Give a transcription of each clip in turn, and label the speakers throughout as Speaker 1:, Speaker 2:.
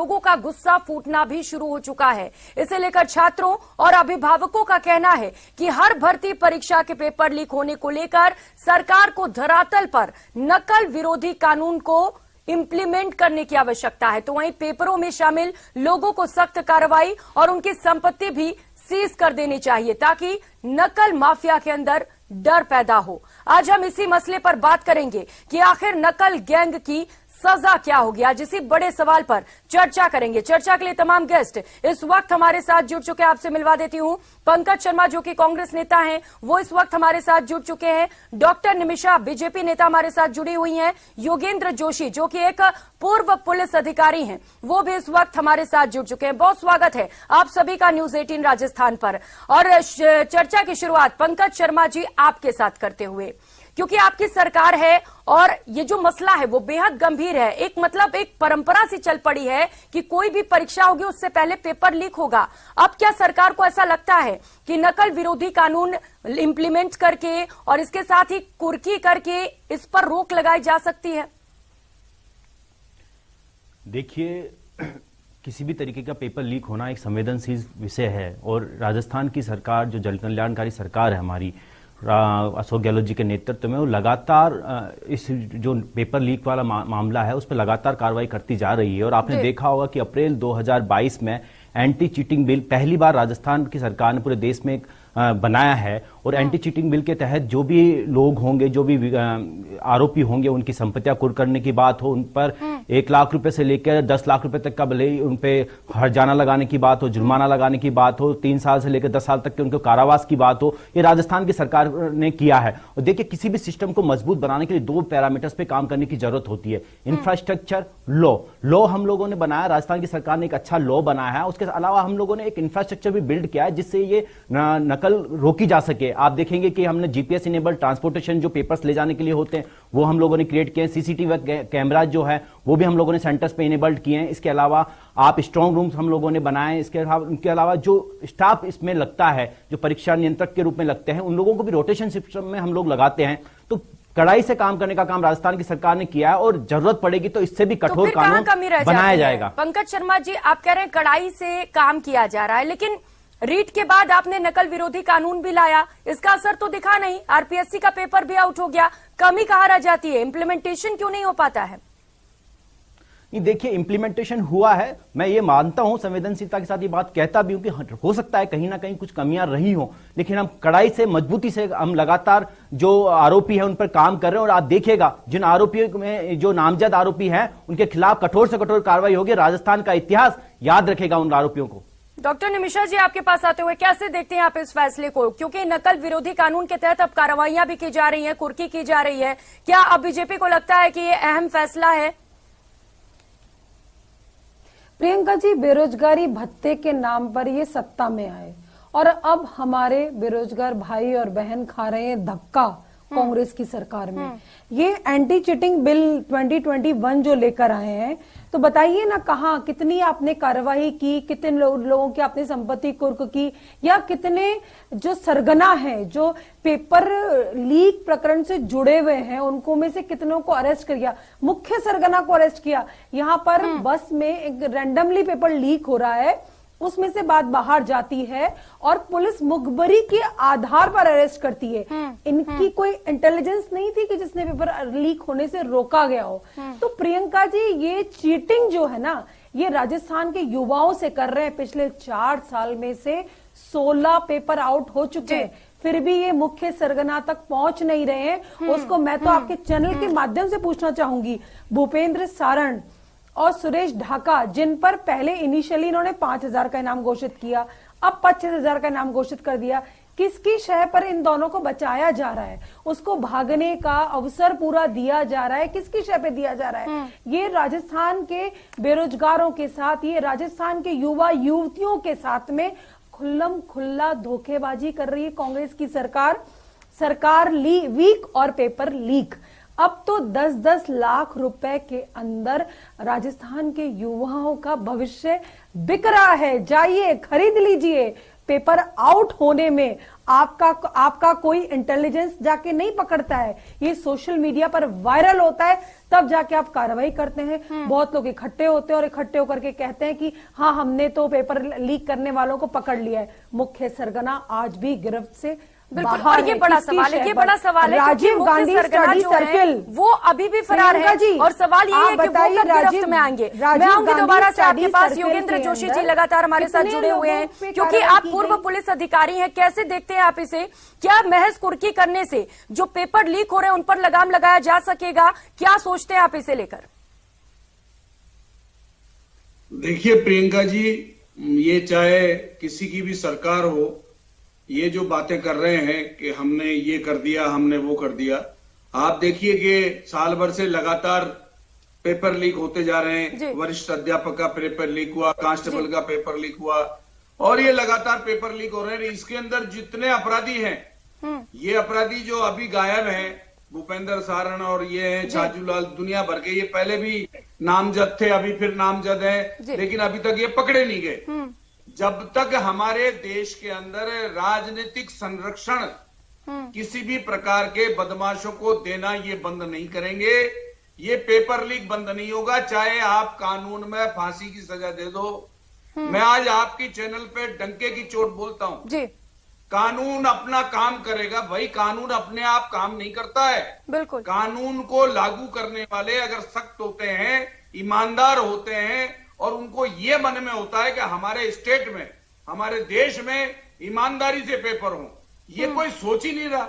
Speaker 1: लोगों का गुस्सा फूटना भी शुरू हो चुका है। इसे लेकर छात्रों और अभिभावकों का कहना है कि हर भर्ती परीक्षा के पेपर लीक होने को लेकर सरकार को धरातल पर नकल विरोधी कानून को इंप्लीमेंट करने की आवश्यकता है। तो वहीं पेपरों में शामिल लोगों को सख्त कार्रवाई और उनकी संपत्ति भी सीज कर देनी चाहिए ताकि नकल माफिया के अंदर डर पैदा हो। आज हम इसी मसले पर बात करेंगे कि आखिर नकल गैंग की सजा क्या होगी। आज इसी बड़े सवाल पर चर्चा करेंगे। चर्चा के लिए तमाम गेस्ट इस वक्त हमारे साथ जुड़ चुके हैं। आपसे मिलवा देती हूं पंकज शर्मा जो कि कांग्रेस नेता हैं, वो इस वक्त हमारे साथ जुड़ चुके हैं। डॉक्टर निमिषा बीजेपी नेता हमारे साथ जुड़ी हुई हैं। योगेंद्र जोशी जो कि एक पूर्व पुलिस अधिकारी हैं, वो भी इस वक्त हमारे साथ जुड़ चुके हैं। बहुत स्वागत है आप सभी का न्यूज 18 राजस्थान पर। और चर्चा की शुरुआत पंकज शर्मा जी आपके साथ करते हुए, क्योंकि आपकी सरकार है और ये जो मसला है वो बेहद गंभीर है। एक परंपरा सी चल पड़ी है कि कोई भी परीक्षा होगी उससे पहले पेपर लीक होगा। अब क्या सरकार को ऐसा लगता है कि नकल विरोधी कानून इंप्लीमेंट करके और इसके साथ ही कुर्की करके इस पर रोक लगाई जा सकती है?
Speaker 2: देखिए, किसी भी तरीके का पेपर लीक होना एक संवेदनशील विषय है और राजस्थान की सरकार जो जन कल्याणकारी सरकार है हमारी अशोक गहलोत जी के नेतृत्व में, वो लगातार इस जो पेपर लीक वाला मामला है उस पर लगातार कार्रवाई करती जा रही है। और आपने देखा होगा कि अप्रैल 2022 में एंटी चीटिंग बिल पहली बार राजस्थान की सरकार ने पूरे देश में बनाया है। और एंटी चीटिंग बिल के तहत जो भी लोग होंगे, जो भी आरोपी होंगे, उनकी संपत्तियां कुर्क करने की बात हो, उन पर 1 लाख रुपए से लेकर 10 लाख रुपए तक का भले ही उन पे हर्जाना लगाने की बात हो, जुर्माना लगाने की बात हो, 3 साल से लेकर 10 साल तक के उनको कारावास की बात हो, ये राजस्थान की सरकार ने किया है। और देखिए, किसी भी सिस्टम को मजबूत बनाने के लिए 2 पैरामीटर्स पे काम करने की जरूरत होती है, इंफ्रास्ट्रक्चर, लॉ हम लोगों ने बनाया, राजस्थान की सरकार ने एक अच्छा लॉ बनाया है। उसके अलावा हम लोगों ने एक इंफ्रास्ट्रक्चर भी बिल्ड किया है जिससे ये नकल रोकी जा सके। आप देखेंगे कि हमने जीपीएस इनेबल ट्रांसपोर्टेशन जो पेपर्स ले जाने के लिए होते हैं वो हम लोगों ने क्रिएट किए हैं। सीसीटीवी कैमरा जो है वो भी हम लोगों ने सेंटर्स पे इनेबल्ड किए हैं। इसके अलावा आप स्ट्रांग रूम्स हम लोगों ने बनाए। इनके अलावा जो स्टाफ इसमें लगता है, जो परीक्षा नियंत्रक के रूप में लगते हैं, उन लोगों को भी रोटेशन सिस्टम में हम लोग लगाते हैं। तो कड़ाई से काम करने का काम राजस्थान की सरकार ने किया है और जरूरत पड़ेगी तो इससे भी कठोर कानून बनाया जाएगा।
Speaker 1: पंकज शर्मा जी, आप कह रहे हैं कड़ाई से काम किया जा रहा है, लेकिन रीट के बाद आपने नकल विरोधी कानून भी लाया, इसका असर तो दिखा नहीं। आरपीएससी का पेपर भी आउट हो गया, कमी कहां रह जाती है? इंप्लीमेंटेशन क्यों नहीं हो पाता है?
Speaker 2: देखिए, इंप्लीमेंटेशन हुआ है, मैं ये मानता हूं, संवेदनशीलता के साथ ये बात कहता भी हूं कि हो सकता है कहीं ना कहीं कुछ कमियां रही हो, लेकिन हम कड़ाई से, मजबूती से हम लगातार जो आरोपी है उन पर काम कर रहे हैं। और आप देखिएगा जिन आरोपियों में जो नामजद आरोपी हैं उनके खिलाफ कठोर से कठोर कार्रवाई होगी। राजस्थान का इतिहास याद रखेगा उन आरोपियों को।
Speaker 1: डॉक्टर निमिषा जी, आपके पास आते हुए कैसे देखते हैं आप इस फैसले को? क्योंकि नकल विरोधी कानून के तहत अब कार्रवाइयां भी की जा रही हैं, कुर्की की जा रही है। क्या अब बीजेपी को लगता है कि ये अहम फैसला है?
Speaker 3: प्रियंका जी, बेरोजगारी भत्ते के नाम पर ये सत्ता में आए और अब हमारे बेरोजगार भाई और बहन खा रहे हैं धक्का कांग्रेस की सरकार में। ये एंटी चीटिंग बिल 2021 जो लेकर आए हैं, तो बताइए ना, कहाँ कितनी आपने कार्रवाई की, कितने लोगों की आपने संपत्ति कुर्क की, या कितने जो सरगना हैं जो पेपर लीक प्रकरण से जुड़े हुए हैं उनको में से कितनों को अरेस्ट किया, मुख्य सरगना को अरेस्ट किया। यहाँ पर बस में एक रैंडमली पेपर लीक हो रहा है, उसमें से बात बाहर जाती है और पुलिस मुखबरी के आधार पर अरेस्ट करती है। इनकी कोई इंटेलिजेंस नहीं थी कि जिसने पेपर लीक होने से रोका गया हो। तो प्रियंका जी, ये चीटिंग जो है ना, ये राजस्थान के युवाओं से कर रहे हैं। पिछले 4 साल में से 16 पेपर आउट हो चुके हैं, फिर भी ये मुख्य सरगना तक पहुंच नहीं रहे हैं। उसको मैं तो आपके चैनल के माध्यम से पूछना चाहूंगी, भूपेंद्र सारण और सुरेश ढाका, जिन पर पहले इनिशियली इन्होंने 5,000 का इनाम घोषित किया, अब 25,000 का इनाम घोषित कर दिया, किसकी शय पर इन दोनों को बचाया जा रहा है? उसको भागने का अवसर पूरा दिया जा रहा है, किसकी शय पे दिया जा रहा है? ये राजस्थान के बेरोजगारों के साथ, ये राजस्थान के युवा युवतियों के साथ में खुल्लम खुल्ला धोखेबाजी कर रही है कांग्रेस की सरकार वीक और पेपर लीक। अब तो 10-10 लाख रुपए के अंदर राजस्थान के युवाओं का भविष्य बिक रहा है। जाइए, खरीद लीजिए, पेपर आउट होने में आपका कोई इंटेलिजेंस जाके नहीं पकड़ता है, ये सोशल मीडिया पर वायरल होता है, तब जाके आप कार्रवाई करते हैं। बहुत लोग इकट्ठे होते हैं और इकट्ठे होकर के कहते हैं कि हाँ, हमने तो पेपर लीक करने वालों को पकड़ लिया है। मुख्य सरगना आज भी गिरफ्त से
Speaker 1: बिल्कुल। और ये बड़ा सवाल है, ये बड़ा सवाल है,
Speaker 3: राजीव गांधी स्टडी सर्किल
Speaker 1: वो अभी भी फरार है और सवाल ये है कि वो कब गिरफ्त में आएंगे। मैं आऊंगी दोबारा से आपके पास। योगेंद्र जोशी जी लगातार हमारे साथ जुड़े हुए हैं, क्योंकि आप पूर्व पुलिस अधिकारी हैं। कैसे देखते हैं आप इसे? क्या महज कुर्की करने से जो पेपर लीक हो रहे हैं उन पर लगाम लगाया जा सकेगा? क्या सोचते हैं आप इसे लेकर?
Speaker 4: देखिए प्रियंका जी, ये चाहे किसी की भी सरकार हो, ये जो बातें कर रहे हैं कि हमने ये कर दिया, हमने वो कर दिया, आप देखिए कि साल भर से लगातार पेपर लीक होते जा रहे हैं। वरिष्ठ अध्यापक का पेपर लीक हुआ, कांस्टेबल का पेपर लीक हुआ, और ये लगातार पेपर लीक हो रहे हैं। इसके अंदर जितने अपराधी हैं, ये अपराधी जो अभी गायब हैं, भूपेंद्र सारण और ये हैं छाजूलाल, दुनिया भर के, ये पहले भी नामजद थे, अभी फिर नामजद हैं, लेकिन अभी तक ये पकड़े नहीं गए। जब तक हमारे देश के अंदर राजनीतिक संरक्षण किसी भी प्रकार के बदमाशों को देना ये बंद नहीं करेंगे, ये पेपर लीक बंद नहीं होगा, चाहे आप कानून में फांसी की सजा दे दो। मैं आज आपकी चैनल पे डंके की चोट बोलता हूं जी, कानून अपना काम करेगा। भाई, कानून अपने आप काम नहीं करता है। बिल्कुल। कानून को लागू करने वाले अगर सख्त होते हैं, ईमानदार होते हैं, और उनको ये मन में होता है कि हमारे स्टेट में, हमारे देश में ईमानदारी से पेपर हो, ये कोई सोच ही नहीं रहा।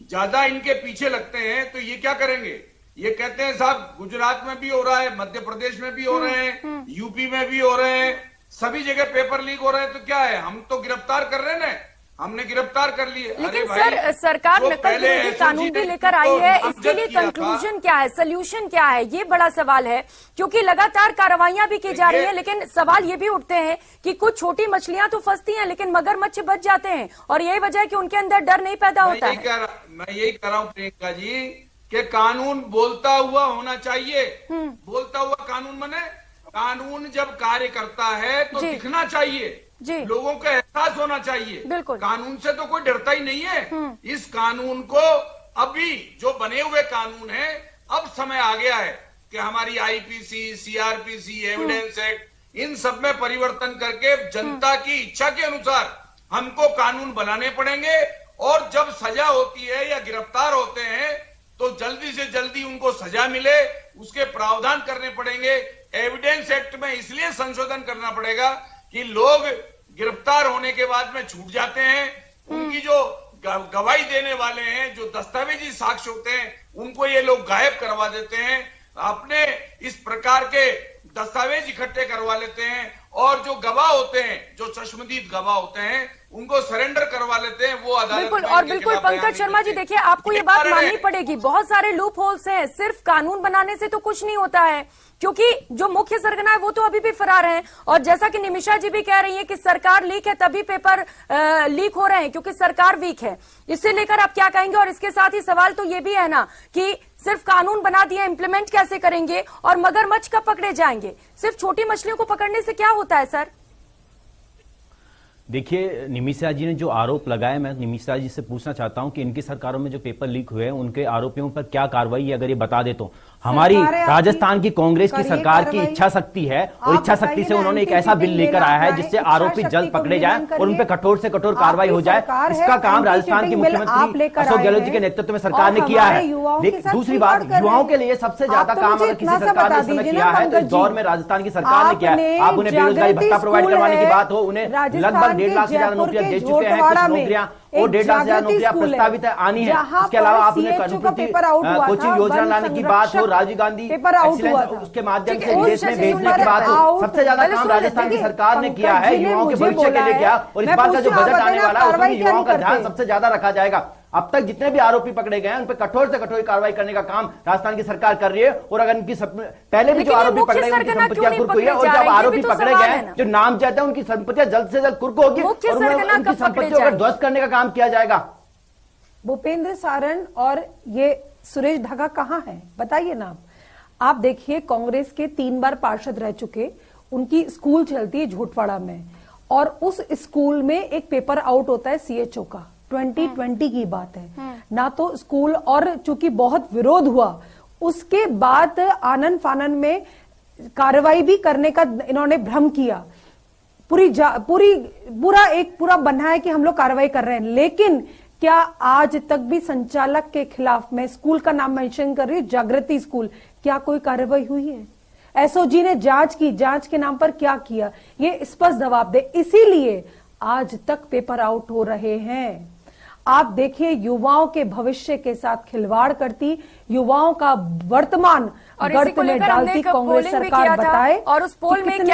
Speaker 4: ज्यादा इनके पीछे लगते हैं तो ये क्या करेंगे? ये कहते हैं साहब गुजरात में भी हो रहा है, मध्य प्रदेश में भी हो रहे हैं, यूपी में भी हो रहे हैं, सभी जगह पेपर लीक हो रहे हैं, तो क्या है, हम तो गिरफ्तार कर रहे हैं ना, हमने गिरफ्तार कर लिए।
Speaker 1: लेकिन सर, सरकार नकल विरोधी कानून भी लेकर आई है, इसके लिए कंक्लूजन क्या है, सोल्यूशन क्या है? ये बड़ा सवाल है, क्योंकि लगातार कार्रवाइयां भी की जा रही है, लेकिन सवाल ये भी उठते हैं कि कुछ छोटी मछलियां तो फंसती हैं, लेकिन मगरमच्छ बच जाते हैं, और यही वजह है कि उनके अंदर डर नहीं पैदा होता है।
Speaker 4: मैं यही कह रहा हूँ प्रियंका जी कि कानून बोलता हुआ होना चाहिए। बोलता हुआ कानून माने कानून जब कार्य करता है तो दिखना चाहिए जी, लोगों को एहसास होना चाहिए। बिल्कुल। कानून से तो कोई डरता ही नहीं है। इस कानून को, अभी जो बने हुए कानून है, अब समय आ गया है कि हमारी आईपीसी, सीआरपीसी, एविडेंस एक्ट, इन सब में परिवर्तन करके जनता की इच्छा के अनुसार हमको कानून बनाने पड़ेंगे, और जब सजा होती है या गिरफ्तार होते हैं तो जल्दी से जल्दी उनको सजा मिले, उसके प्रावधान करने पड़ेंगे। एविडेंस एक्ट में इसलिए संशोधन करना पड़ेगा कि लोग गिरफ्तार होने के बाद में छूट जाते हैं, उनकी जो गवाही देने वाले हैं, जो दस्तावेजी साक्ष्य होते हैं, उनको ये लोग गायब करवा देते हैं, अपने इस प्रकार के दस्तावेज इकट्ठे करवा लेते हैं, और जो गवाह होते हैं, जो चश्मदीद गवाह होते हैं, उनको सरेंडर करवा लेते हैं। वो अदालत
Speaker 1: बिल्कुल। और बिल्कुल पंकज शर्मा जी, देखिए आपको ये बात माननी पड़ेगी, बहुत सारे लूप होल्स हैं, सिर्फ कानून बनाने से तो कुछ नहीं होता है, क्योंकि जो मुख्य सरगना है वो तो अभी भी फरार हैं, और जैसा कि निमिषा जी भी कह रही है कि सरकार लीक है तभी पेपर लीक हो रहे हैं, क्योंकि सरकार वीक है। इससे लेकर आप क्या कहेंगे? और इसके साथ ही सवाल तो ये भी है ना कि सिर्फ कानून बना दिया, इंप्लीमेंट कैसे करेंगे, और मगरमच्छ कब पकड़े जाएंगे? सिर्फ छोटी मछलियों को पकड़ने से क्या होता है सर?
Speaker 2: देखिए, निमिषा जी ने जो आरोप लगाए, मैं निमिषा जी से पूछना चाहता हूं कि इनकी सरकारों में जो पेपर लीक हुए हैं उनके आरोपियों पर क्या कार्रवाई है, अगर ये बता दे तो। हमारी राजस्थान की कांग्रेस की सरकार की इच्छा शक्ति है, और इच्छा शक्ति से उन्होंने एक ऐसा बिल लेकर आया है जिससे आरोपी जल्द पकड़े जाएं और उन पर कठोर से कठोर कार्रवाई हो जाए। इसका काम राजस्थान के मुख्यमंत्री अशोक गहलोत जी के नेतृत्व में सरकार ने किया है। दूसरी बात, युवाओं के लिए सबसे ज्यादा काम अगर किसी सरकार ने इस समय किया है तो इस दौर में राजस्थान की सरकार ने किया है। आप उन्हें बेरोजगारी भत्ता प्रोवाइड करवाने की बात हो, उन्हें लगभग 1.5 लाख से ज्यादा नौकरियां दे चुके हैं, कुछ नौकरियां और 1.5 लाख से ज्यादा नौकरियां प्रस्तावित आनी है। इसके अलावा आपने कोचिंग योजना लाने की बात हो, राजीव गांधी उसके माध्यम से देश में भेजने की बात हो, सबसे ज्यादा काम राजस्थान की सरकार ने किया है युवाओं के भविष्य के लिए किया, और इस बार का जो बजट आने वाला है उसमें युवाओं का ध्यान सबसे ज्यादा रखा जाएगा। अब तक जितने भी आरोपी पकड़े गए हैं उन पर कठोर से कठोर कार्रवाई करने का काम राजस्थान की सरकार कर रही है। और अगर उनकी पहले भी जो आरोपी पकड़े गए उनकी संपत्तियां कुर्क हुई है, और जब आरोपी पकड़े गए जो नामजद है उनकी संपत्तियां जल्द से जल्द कुर्क होगी और उनकी संपत्तियों को ध्वस्त करने का काम किया जाएगा।
Speaker 3: भूपेंद्र सारण और ये सुरेश ढाका कहां है, बताइए ना आप देखिए, कांग्रेस के 3 बार पार्षद रह चुके, उनकी स्कूल चलती है झोटवाड़ा में, और उस स्कूल में एक पेपर आउट होता है सीएचओ का, 2020 की बात है ना। तो स्कूल, और चूंकि बहुत विरोध हुआ, उसके बाद आनन फानन में कार्रवाई भी करने का इन्होंने भ्रम किया, पूरा बना है कि हम लोग कार्रवाई कर रहे हैं। लेकिन क्या आज तक भी संचालक के खिलाफ, मैं स्कूल का नाम मेंशन कर रही हूं, जागृति स्कूल, क्या कोई कार्रवाई हुई है? एसओजी ने जांच की, जांच के नाम पर क्या किया, ये स्पष्ट जवाब दे। इसीलिए आज तक पेपर आउट हो रहे हैं। आप देखिए, युवाओं के भविष्य के साथ खिलवाड़ करती, युवाओं का वर्तमान गर्त में डालती कांग्रेस सरकार, बताए।
Speaker 1: और उस पोल में